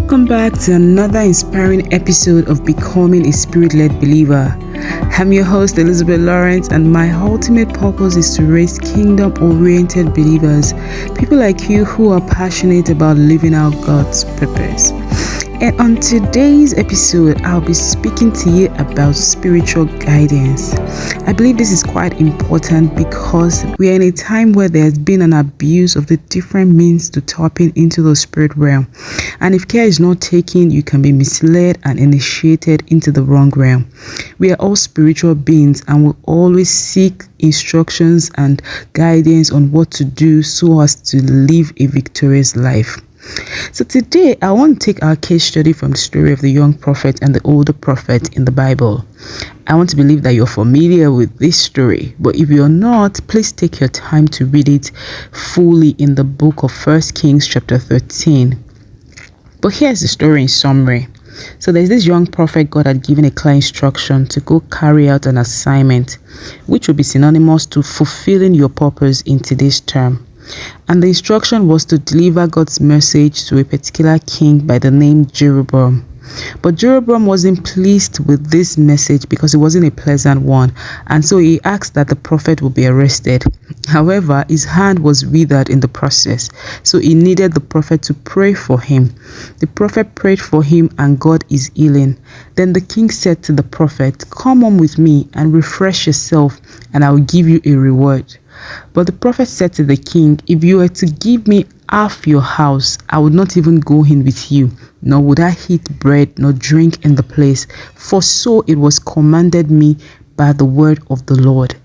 Welcome back to another inspiring episode of Becoming a Spirit-Led Believer. I'm your host, Elizabeth Lawrence, and my ultimate purpose is to raise kingdom-oriented believers, people like you who are passionate about living out God's purpose. And on today's episode, I'll be speaking to you about spiritual guidance. I believe this is quite important because we are in a time where there has been an abuse of the different means to tapping into the spirit realm. And if care is not taken, you can be misled and initiated into the wrong realm. We are all spiritual beings and will always seek instructions and guidance on what to do so as to live a victorious life. So today, I want to take our case study from the story of the young prophet and the older prophet in the Bible. I want to believe that you're familiar with this story, but if you're not, please take your time to read it fully in the book of 1 Kings chapter 13. But here's the story in summary. So there's this young prophet God had given a clear instruction to go carry out an assignment, which would be synonymous to fulfilling your purpose in today's term. And the instruction was to deliver God's message to a particular king by the name Jeroboam. But Jeroboam wasn't pleased with this message because it wasn't a pleasant one, and so he asked that the prophet would be arrested. However, his hand was withered in the process, so he needed the prophet to pray for him. The prophet prayed for him and got his healing. Then the king said to the prophet, "Come on with me and refresh yourself, and I will give you a reward." But the prophet said to the king, "If you were to give me half your house, I would not even go in with you, nor would I eat bread nor drink in the place, for so it was commanded me by the word of the Lord."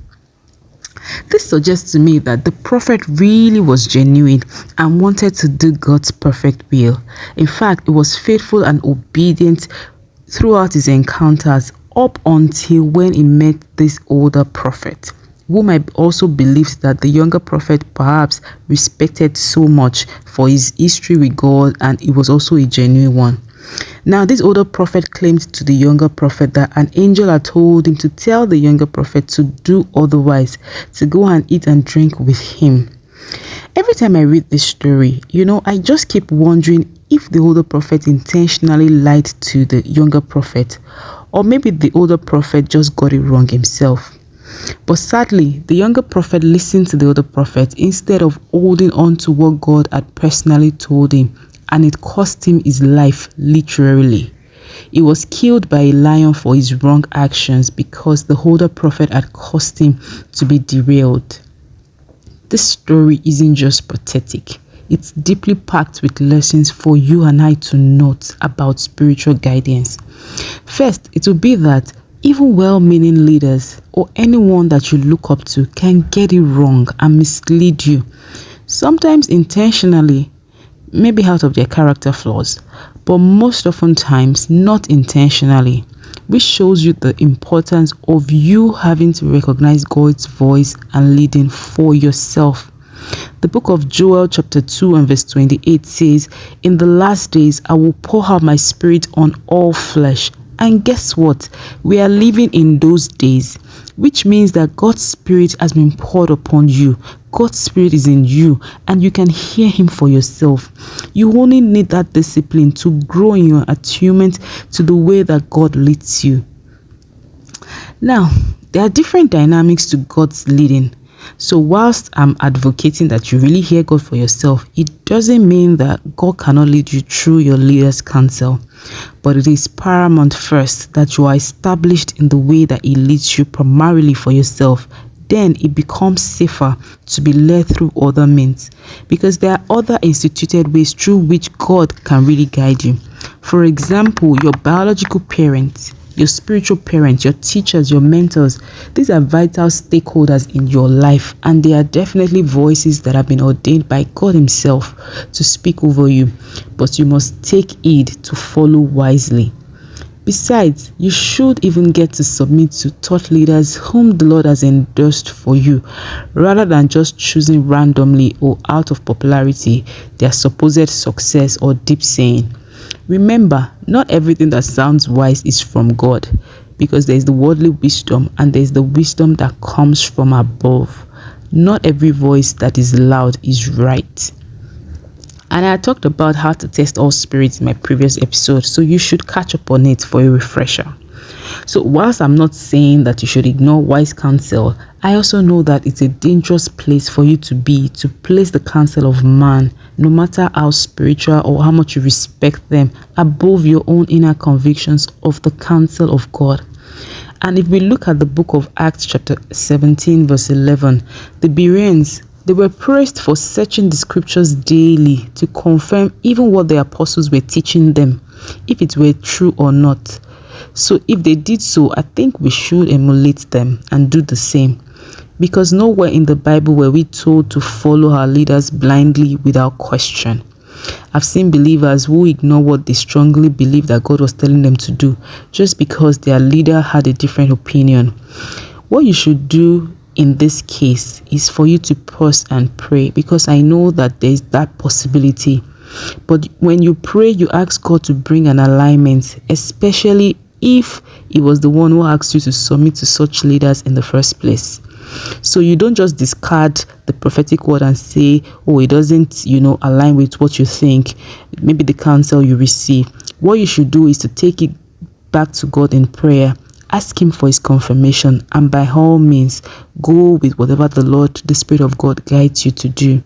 This suggests to me that the prophet really was genuine and wanted to do God's perfect will. In fact, he was faithful and obedient throughout his encounters up until when he met this older prophet, whom I also believed that the younger prophet perhaps respected so much for his history with God, and it was also a genuine one. Now, this older prophet claimed to the younger prophet that an angel had told him to tell the younger prophet to do otherwise, to go and eat and drink with him. Every time I read this story, I just keep wondering if the older prophet intentionally lied to the younger prophet, or maybe the older prophet just got it wrong himself. But sadly, the younger prophet listened to the older prophet instead of holding on to what God had personally told him, and it cost him his life literally. He was killed by a lion for his wrong actions because the older prophet had caused him to be derailed. This story isn't just pathetic. It's deeply packed with lessons for you and I to note about spiritual guidance. First, it will be that even well-meaning leaders or anyone that you look up to can get it wrong and mislead you, sometimes intentionally, maybe out of their character flaws, but most often times not intentionally, which shows you the importance of you having to recognize God's voice and leading for yourself. The book of Joel chapter 2 and verse 28 says, "In the last days I will pour out my spirit on all flesh." And guess what? We are living in those days, which means that God's Spirit has been poured upon you. God's Spirit is in you, and you can hear Him for yourself. You only need that discipline to grow in your attunement to the way that God leads you. Now, there are different dynamics to God's leading. So whilst I'm advocating that you really hear God for yourself, it doesn't mean that God cannot lead you through your leader's counsel. But it is paramount first that you are established in the way that He leads you primarily for yourself. Then it becomes safer to be led through other means, because there are other instituted ways through which God can really guide you. For example, your biological parents, your spiritual parents, your teachers, your mentors. These are vital stakeholders in your life, and they are definitely voices that have been ordained by God Himself to speak over you, but you must take heed to follow wisely. Besides, you should even get to submit to thought leaders whom the Lord has endorsed for you, rather than just choosing randomly or out of popularity their supposed success or deep saying. Remember, not everything that sounds wise is from God, because there is the worldly wisdom and there is the wisdom that comes from above. Not every voice that is loud is right. And I talked about how to test all spirits in my previous episode, so you should catch up on it for a refresher. So whilst I'm not saying that you should ignore wise counsel, I also know that it's a dangerous place for you to be, to place the counsel of man, no matter how spiritual or how much you respect them, above your own inner convictions of the counsel of God. And if we look at the book of Acts chapter 17 verse 11, the Bereans, they were praised for searching the scriptures daily to confirm even what the apostles were teaching them, if it were true or not. So if they did so, I think we should emulate them and do the same. Because nowhere in the Bible were we told to follow our leaders blindly without question. I've seen believers who ignore what they strongly believe that God was telling them to do just because their leader had a different opinion. What you should do in this case is for you to pause and pray, because I know that there is that possibility. But when you pray, you ask God to bring an alignment, especially if it was the one who asked you to submit to such leaders in the first place. So you don't just discard the prophetic word and say, oh, it doesn't, align with what you think, maybe the counsel you receive. What you should do is to take it back to God in prayer, ask him for his confirmation, and by all means, go with whatever the Spirit of God guides you to do.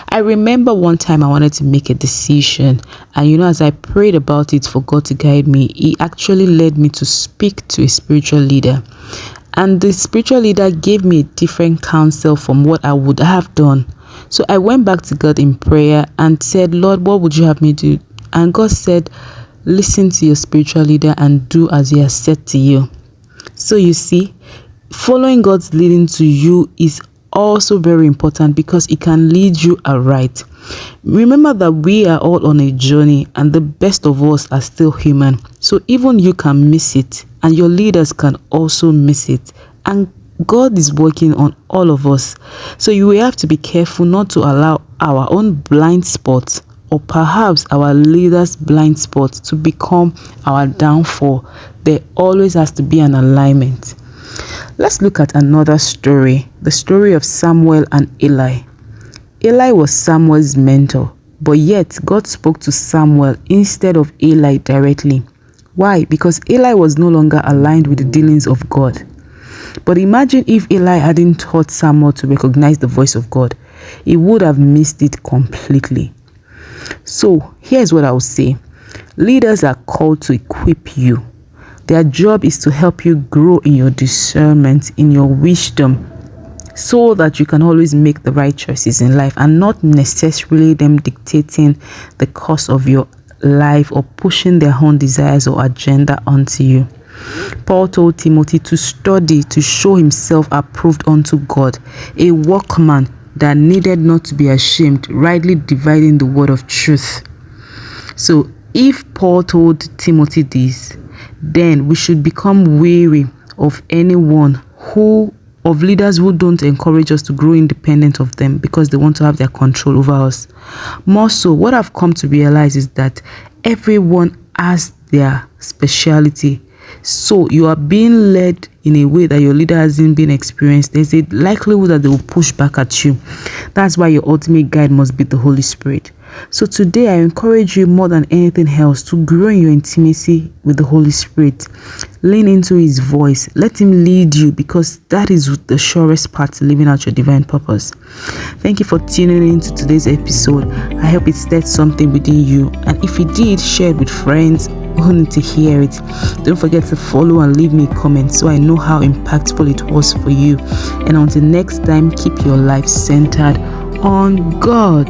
I remember one time I wanted to make a decision, and as I prayed about it for God to guide me, he actually led me to speak to a spiritual leader. And the spiritual leader gave me a different counsel from what I would have done. So I went back to God in prayer and said, Lord, what would you have me do? And God said, listen to your spiritual leader and do as he has said to you. So you see, following God's leading to you is also very important, because it can lead you aright. Remember that we are all on a journey, and the best of us are still human. So even you can miss it, and your leaders can also miss it. And God is working on all of us. So you will have to be careful not to allow our own blind spots, or perhaps our leaders' blind spots, to become our downfall. There always has to be an alignment. Let's look at another story, the story of Samuel and Eli. Eli was Samuel's mentor, but yet God spoke to Samuel instead of Eli directly. Why? Because Eli was no longer aligned with the dealings of God. But imagine if Eli hadn't taught Samuel to recognize the voice of God. He would have missed it completely. So here's what I would say. Leaders are called to equip you. Their job is to help you grow in your discernment, in your wisdom, so that you can always make the right choices in life, and not necessarily them dictating the course of your life or pushing their own desires or agenda onto you. Paul told Timothy to study to show himself approved unto God, a workman that needed not to be ashamed, rightly dividing the word of truth. So if Paul told Timothy this, then we should become wary of of leaders who don't encourage us to grow independent of them because they want to have their control over us. More so, what I've come to realize is that everyone has their speciality. So you are being led in a way that your leader hasn't been experienced. There's a likelihood that they will push back at you. That's why your ultimate guide must be the Holy Spirit. So today I encourage you more than anything else to grow in your intimacy with the Holy Spirit. Lean into his voice. Let him lead you, because that is the surest path to living out your divine purpose. Thank you for tuning into today's episode. I hope it stirred something within you. And if it did, share it with friends who need to hear it. Don't forget to follow and leave me a comment so I know how impactful it was for you. And until next time, keep your life centered on God.